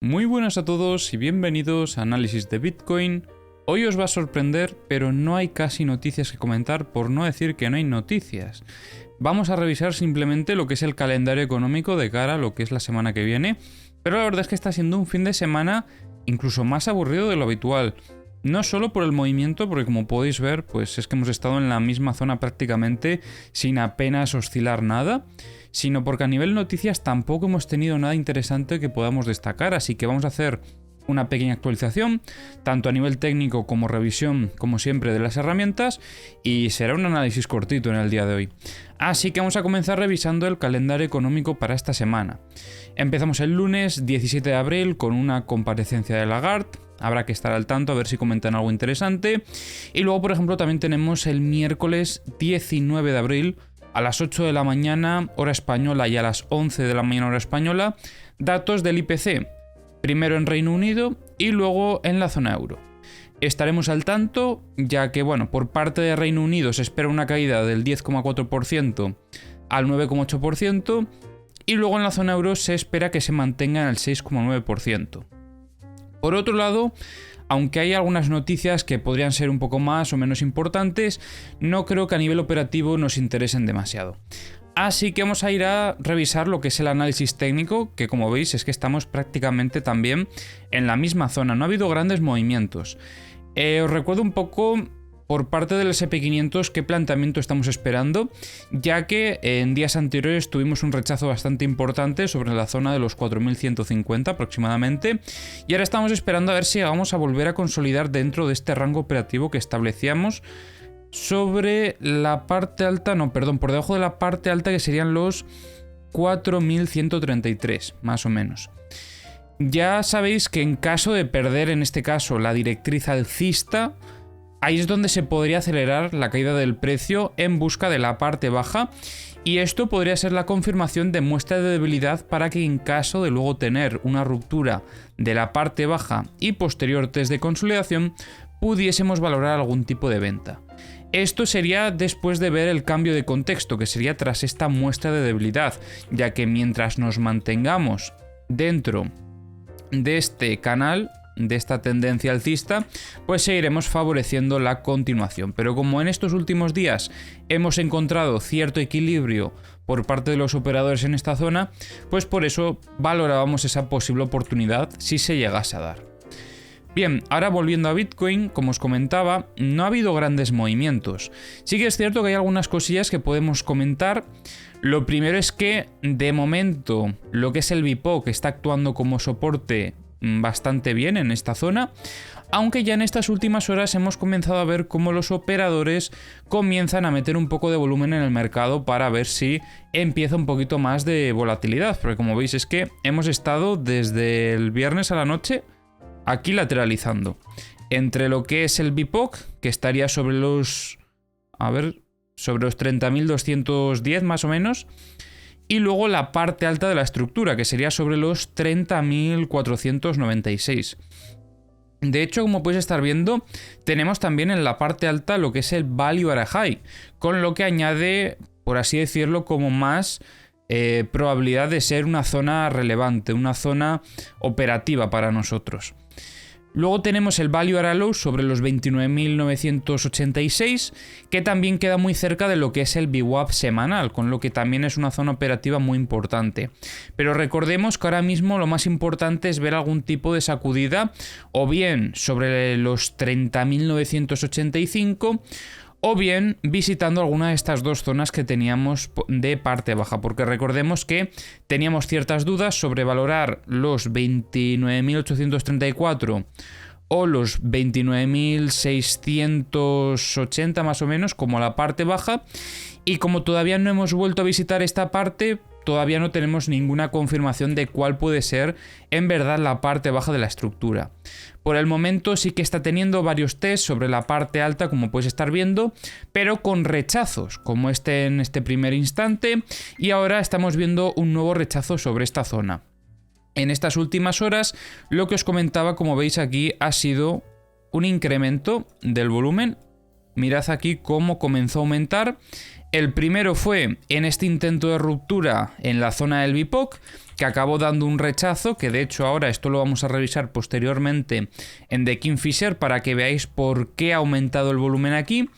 Muy buenas a todos y bienvenidos a Análisis de Bitcoin. Hoy os va a sorprender, pero no hay casi noticias que comentar, por no decir que no hay noticias. Vamos a revisar simplemente lo que es el calendario económico de cara a lo que es la semana que viene, pero la verdad es que está siendo un fin de semana incluso más aburrido de lo habitual. No solo por el movimiento, porque como podéis ver, pues es que hemos estado en la misma zona prácticamente sin apenas oscilar nada, sino porque a nivel noticias tampoco hemos tenido nada interesante que podamos destacar, así que vamos a hacer una pequeña actualización, tanto a nivel técnico como revisión, como siempre, de las herramientas, y será un análisis cortito en el día de hoy. Así que vamos a comenzar revisando el calendario económico para esta semana. Empezamos el lunes 17 de abril con una comparecencia de Lagarde. Habrá que estar al tanto a ver si comentan algo interesante. Y luego, por ejemplo, también tenemos el miércoles 19 de abril a las 8 de la mañana, hora española, y a las 11 de la mañana, hora española, datos del IPC. Primero en Reino Unido y luego en la zona euro. Estaremos al tanto, ya que, por parte de Reino Unido se espera una caída del 10,4% al 9,8%, y luego en la zona euro se espera que se mantenga en el 6,9%. Por otro lado, aunque hay algunas noticias que podrían ser un poco más o menos importantes, no creo que a nivel operativo nos interesen demasiado. Así que vamos a ir a revisar lo que es el análisis técnico, que como veis es que estamos prácticamente también en la misma zona, no ha habido grandes movimientos. Os recuerdo un poco por parte del SP500 qué planteamiento estamos esperando, ya que en días anteriores tuvimos un rechazo bastante importante sobre la zona de los 4150 aproximadamente, y ahora estamos esperando a ver si vamos a volver a consolidar dentro de este rango operativo que establecíamos sobre la parte alta, por debajo de la parte alta, que serían los 4133, más o menos. Ya sabéis que en caso de perder, en este caso, la directriz alcista, ahí es donde se podría acelerar la caída del precio en busca de la parte baja, y esto podría ser la confirmación de muestra de debilidad para que, en caso de luego tener una ruptura de la parte baja y posterior test de consolidación, pudiésemos valorar algún tipo de venta. Esto sería después de ver el cambio de contexto, que sería tras esta muestra de debilidad, ya que mientras nos mantengamos dentro de este canal, de esta tendencia alcista, pues seguiremos favoreciendo la continuación. Pero como en estos últimos días hemos encontrado cierto equilibrio por parte de los operadores en esta zona, pues por eso valorábamos esa posible oportunidad si se llegase a dar. Bien, ahora volviendo a Bitcoin, como os comentaba, no ha habido grandes movimientos. Sí que es cierto que hay algunas cosillas que podemos comentar. Lo primero es que, de momento, lo que es el BIPOC está actuando como soporte bastante bien en esta zona, aunque ya en estas últimas horas hemos comenzado a ver cómo los operadores comienzan a meter un poco de volumen en el mercado para ver si empieza un poquito más de volatilidad, porque como veis es que hemos estado desde el viernes a la noche aquí lateralizando entre lo que es el BIPOC, que estaría sobre los 30.210 más o menos, y luego la parte alta de la estructura, que sería sobre los 30.496. De hecho, como podéis estar viendo, tenemos también en la parte alta lo que es el Value at a High, con lo que añade, por así decirlo, como más probabilidad de ser una zona relevante, una zona operativa para nosotros. Luego tenemos el Value at a Low sobre los 29.986, que también queda muy cerca de lo que es el VWAP semanal, con lo que también es una zona operativa muy importante. Pero recordemos que ahora mismo lo más importante es ver algún tipo de sacudida, o bien sobre los 30.985, o bien visitando alguna de estas dos zonas que teníamos de parte baja, porque recordemos que teníamos ciertas dudas sobre valorar los 29.834 o los 29.680 más o menos como la parte baja, y como todavía no hemos vuelto a visitar esta parte, todavía no tenemos ninguna confirmación de cuál puede ser en verdad la parte baja de la estructura. Por el momento sí que está teniendo varios tests sobre la parte alta, como puedes estar viendo, pero con rechazos, como este en este primer instante, y ahora estamos viendo un nuevo rechazo sobre esta zona. En estas últimas horas, lo que os comentaba, como veis aquí, ha sido un incremento del volumen mirad aquí cómo comenzó a aumentar. El primero fue en este intento de ruptura en la zona del BIPOC, que acabó dando un rechazo, que de hecho ahora esto lo vamos a revisar posteriormente en The Kingfisher para que veáis por qué ha aumentado el volumen aquí.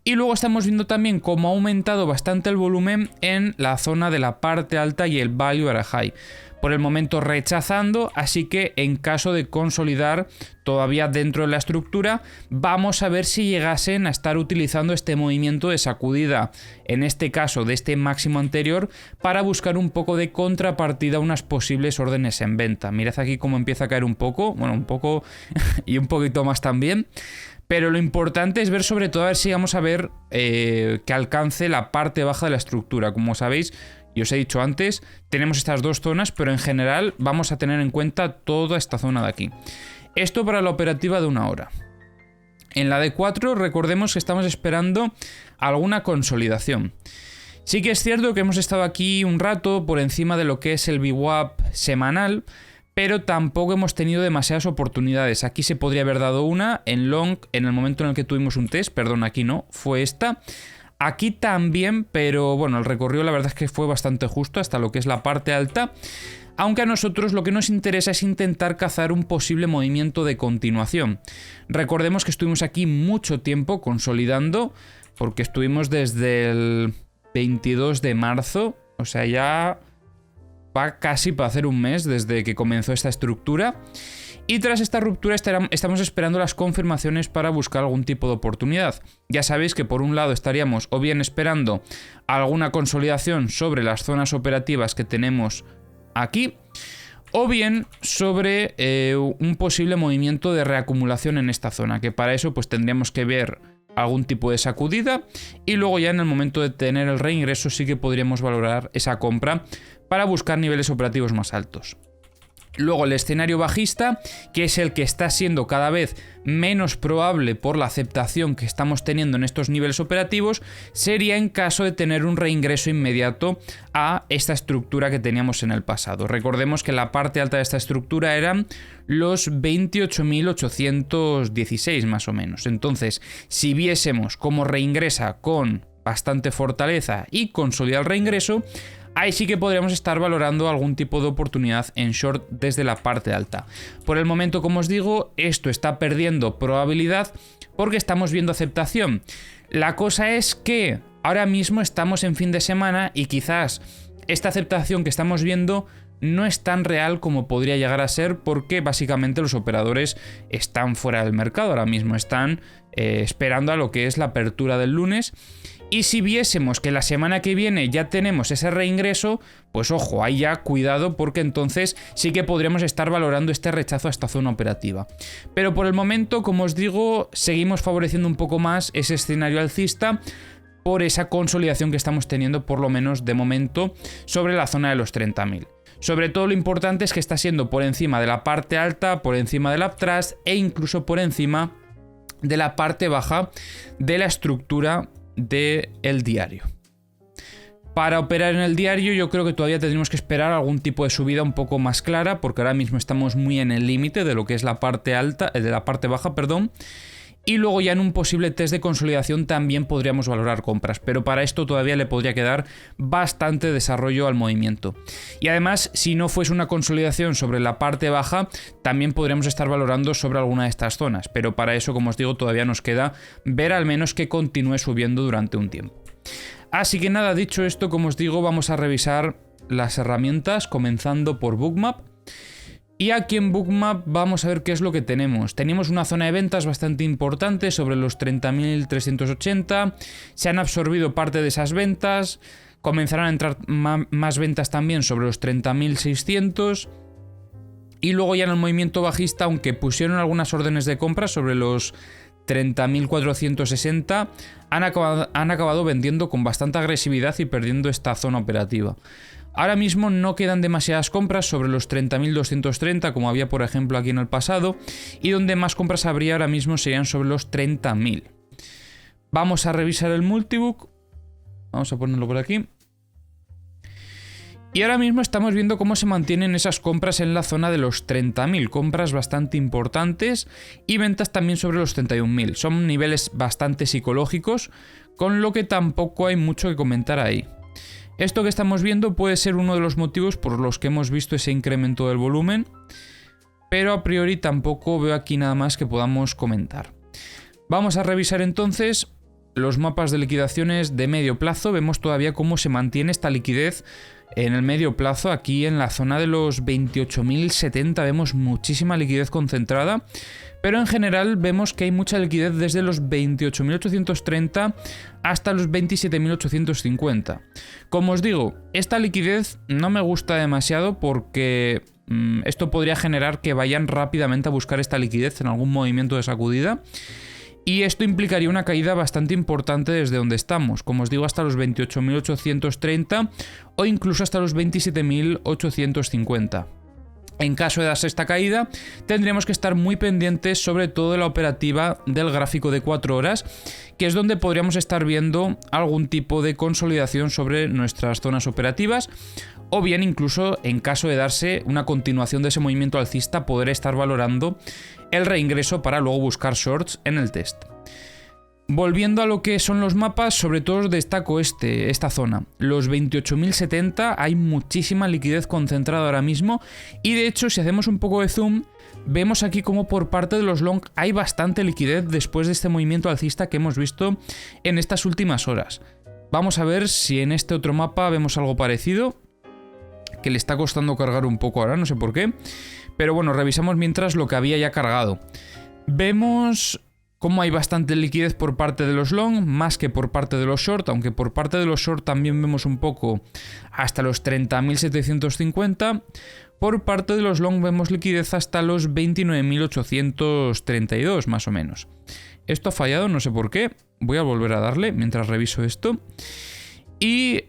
Y luego estamos viendo también cómo ha aumentado bastante el volumen en la zona de la parte alta y el value at a high. Por el momento rechazando, así que en caso de consolidar todavía dentro de la estructura, vamos a ver si llegasen a estar utilizando este movimiento de sacudida, en este caso de este máximo anterior, para buscar un poco de contrapartida a unas posibles órdenes en venta. Mirad aquí cómo empieza a caer un poco, bueno, un poco y un poquito más también. Pero lo importante es ver sobre todo a ver si vamos a ver que alcance la parte baja de la estructura. Como sabéis, y os he dicho antes, tenemos estas dos zonas, pero en general vamos a tener en cuenta toda esta zona de aquí. Esto para la operativa de 1 hora. En la de 4 recordemos que estamos esperando alguna consolidación. Sí que es cierto que hemos estado aquí un rato por encima de lo que es el VWAP semanal, pero tampoco hemos tenido demasiadas oportunidades. Aquí se podría haber dado una en long en el momento en el que tuvimos un test, perdón, aquí no, fue esta. Aquí también, pero bueno, el recorrido la verdad es que fue bastante justo hasta lo que es la parte alta, aunque a nosotros lo que nos interesa es intentar cazar un posible movimiento de continuación. Recordemos que estuvimos aquí mucho tiempo consolidando, porque estuvimos desde el 22 de marzo, o sea, ya va casi para hacer un mes desde que comenzó esta estructura. Y tras esta ruptura estamos esperando las confirmaciones para buscar algún tipo de oportunidad. Ya sabéis que por un lado estaríamos o bien esperando alguna consolidación sobre las zonas operativas que tenemos aquí, o bien sobre un posible movimiento de reacumulación en esta zona, que para eso pues tendríamos que ver algún tipo de sacudida y luego ya en el momento de tener el reingreso sí que podríamos valorar esa compra para buscar niveles operativos más altos. Luego el escenario bajista, que es el que está siendo cada vez menos probable por la aceptación que estamos teniendo en estos niveles operativos, sería en caso de tener un reingreso inmediato a esta estructura que teníamos en el pasado. Recordemos que la parte alta de esta estructura eran los 28.816 más o menos. Entonces, si viésemos cómo reingresa con bastante fortaleza y consolida el reingreso, ahí sí que podríamos estar valorando algún tipo de oportunidad en short desde la parte alta. Por el momento, como os digo, esto está perdiendo probabilidad porque estamos viendo aceptación. La cosa es que ahora mismo estamos en fin de semana y quizás esta aceptación que estamos viendo no es tan real como podría llegar a ser, porque básicamente los operadores están fuera del mercado ahora mismo, están esperando a lo que es la apertura del lunes. Y si viésemos que la semana que viene ya tenemos ese reingreso, pues ojo, ahí ya cuidado, porque entonces sí que podríamos estar valorando este rechazo a esta zona operativa. Pero por el momento, como os digo, seguimos favoreciendo un poco más ese escenario alcista por esa consolidación que estamos teniendo, por lo menos de momento, sobre la zona de los 30.000. Sobre todo lo importante es que está siendo por encima de la parte alta, por encima del uptrust e incluso por encima de la parte baja de la estructura del diario. Para operar en el diario yo creo que todavía tendremos que esperar algún tipo de subida un poco más clara, porque ahora mismo estamos muy en el límite de lo que es la parte alta, de la parte baja, perdón. Y luego ya en un posible test de consolidación también podríamos valorar compras, pero para esto todavía le podría quedar bastante desarrollo al movimiento. Y además, si no fuese una consolidación sobre la parte baja, también podríamos estar valorando sobre alguna de estas zonas, pero para eso, como os digo, todavía nos queda ver al menos que continúe subiendo durante un tiempo. Así que nada, dicho esto, como os digo, vamos a revisar las herramientas, comenzando por Bookmap. Y aquí en Bookmap vamos a ver qué es lo que tenemos. Tenemos una zona de ventas bastante importante sobre los 30.380. Se han absorbido parte de esas ventas. Comenzarán a entrar más ventas también sobre los 30.600. Y luego ya en el movimiento bajista, aunque pusieron algunas órdenes de compra sobre los 30.460, han acabado vendiendo con bastante agresividad y perdiendo esta zona operativa. Ahora mismo no quedan demasiadas compras sobre los 30.230 como había por ejemplo aquí en el pasado, y donde más compras habría ahora mismo serían sobre los 30.000. Vamos a revisar el multibook, vamos a ponerlo por aquí. Y ahora mismo estamos viendo cómo se mantienen esas compras en la zona de los 30.000, compras bastante importantes y ventas también sobre los 31.000. Son niveles bastante psicológicos, con lo que tampoco hay mucho que comentar ahí. Esto que estamos viendo puede ser uno de los motivos por los que hemos visto ese incremento del volumen, pero a priori tampoco veo aquí nada más que podamos comentar. Vamos a revisar entonces los mapas de liquidaciones de medio plazo. Vemos todavía cómo se mantiene esta liquidez en el medio plazo. Aquí en la zona de los 28.070 vemos muchísima liquidez concentrada, pero en general vemos que hay mucha liquidez desde los 28.830 hasta los 27.850. Como os digo, esta liquidez no me gusta demasiado porque esto podría generar que vayan rápidamente a buscar esta liquidez en algún movimiento de sacudida. Y esto implicaría una caída bastante importante desde donde estamos, como os digo, hasta los 28.830 o incluso hasta los 27.850. En caso de darse esta caída, tendríamos que estar muy pendientes sobre todo de la operativa del gráfico de 4 horas, que es donde podríamos estar viendo algún tipo de consolidación sobre nuestras zonas operativas, o bien incluso en caso de darse una continuación de ese movimiento alcista, poder estar valorando el reingreso para luego buscar shorts en el test. Volviendo a lo que son los mapas, sobre todo os destaco esta zona. Los 28.070, hay muchísima liquidez concentrada ahora mismo y de hecho si hacemos un poco de zoom, vemos aquí como por parte de los long hay bastante liquidez después de este movimiento alcista que hemos visto en estas últimas horas. Vamos a ver si en este otro mapa vemos algo parecido, que le está costando cargar un poco ahora, no sé por qué. Pero bueno, revisamos mientras lo que había ya cargado. Vemos cómo hay bastante liquidez por parte de los long, más que por parte de los short, aunque por parte de los short también vemos un poco hasta los 30.750. Por parte de los long vemos liquidez hasta los 29.832 más o menos. Esto ha fallado, no sé por qué. Voy a volver a darle mientras reviso esto. Y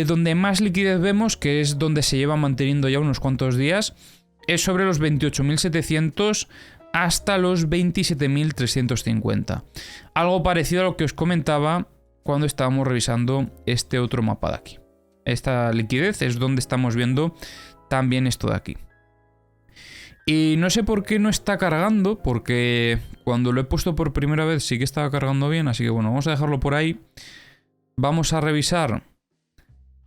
donde más liquidez vemos, que es donde se lleva manteniendo ya unos cuantos días, es sobre los 28.700 hasta los 27.350. Algo parecido a lo que os comentaba cuando estábamos revisando este otro mapa de aquí. Esta liquidez es donde estamos viendo también esto de aquí. Y no sé por qué no está cargando, porque cuando lo he puesto por primera vez sí que estaba cargando bien, así que bueno, vamos a dejarlo por ahí. Vamos a revisar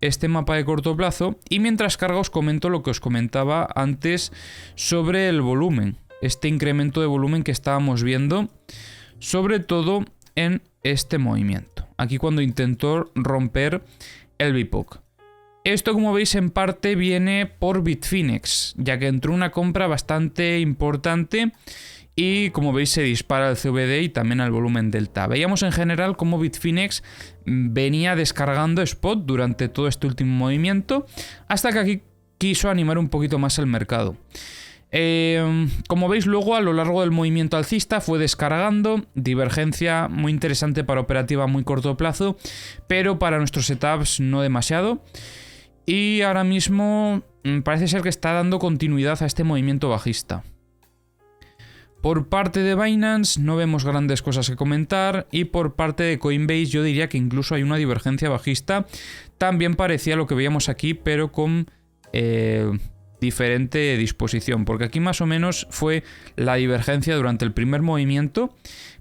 este mapa de corto plazo y mientras carga os comento lo que os comentaba antes sobre el volumen, este incremento de volumen que estábamos viendo, sobre todo en este movimiento, aquí cuando intentó romper el VPOC. Esto, como veis, en parte viene por Bitfinex, ya que entró una compra bastante importante y como veis se dispara el CVD y también el volumen delta. Veíamos en general cómo Bitfinex venía descargando spot durante todo este último movimiento hasta que aquí quiso animar un poquito más el mercado. Como veis luego a lo largo del movimiento alcista fue descargando, divergencia muy interesante para operativa a muy corto plazo, pero para nuestros setups no demasiado. Y ahora mismo parece ser que está dando continuidad a este movimiento bajista. Por parte de Binance no vemos grandes cosas que comentar y por parte de Coinbase yo diría que incluso hay una divergencia bajista. También parecía lo que veíamos aquí, pero con diferente disposición, porque aquí más o menos fue la divergencia durante el primer movimiento,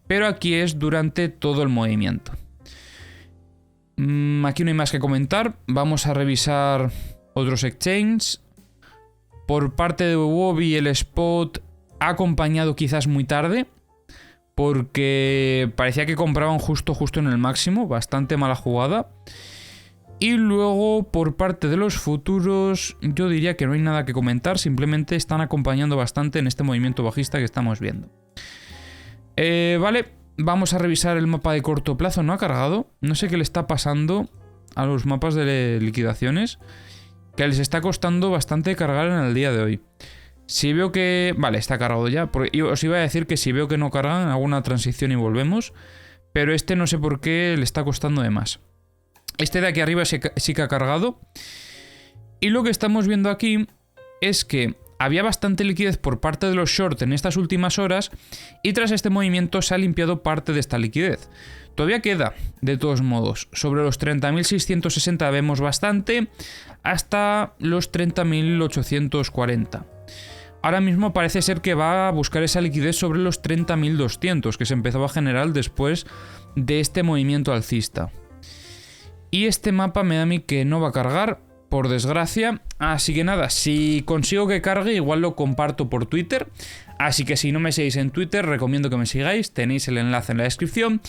pero aquí es durante todo el movimiento. Aquí no hay más que comentar. Vamos a revisar otros exchanges. Por parte de Huobi el spot ha acompañado quizás muy tarde, porque parecía que compraban justo en el máximo, bastante mala jugada. Y luego por parte de los futuros yo diría que no hay nada que comentar, simplemente están acompañando bastante en este movimiento bajista que estamos viendo. Vale, vamos a revisar el mapa de corto plazo. No ha cargado, no sé qué le está pasando a los mapas de liquidaciones, que les está costando bastante cargar en el día de hoy. Si veo que... Vale, está cargado ya. Os iba a decir que si veo que no cargan, hago una transición y volvemos. Pero este no sé por qué le está costando de más. Este de aquí arriba sí que ha cargado. Y lo que estamos viendo aquí es que había bastante liquidez por parte de los short en estas últimas horas. Y tras este movimiento se ha limpiado parte de esta liquidez. Todavía queda, de todos modos. Sobre los 30.660 vemos bastante, hasta los 30.840. Ahora mismo parece ser que va a buscar esa liquidez sobre los 30.200 que se empezó a generar después de este movimiento alcista. Y este mapa me da a mí que no va a cargar, por desgracia. Así que nada, si consigo que cargue, igual lo comparto por Twitter. Así que si no me seguís en Twitter, recomiendo que me sigáis. Tenéis el enlace en la descripción.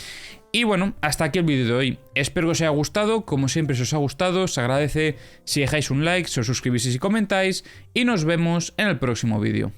Y bueno, hasta aquí el vídeo de hoy. Espero que os haya gustado. Como siempre, si os ha gustado, os agradece si dejáis un like, si os suscribís y si comentáis. Y nos vemos en el próximo vídeo.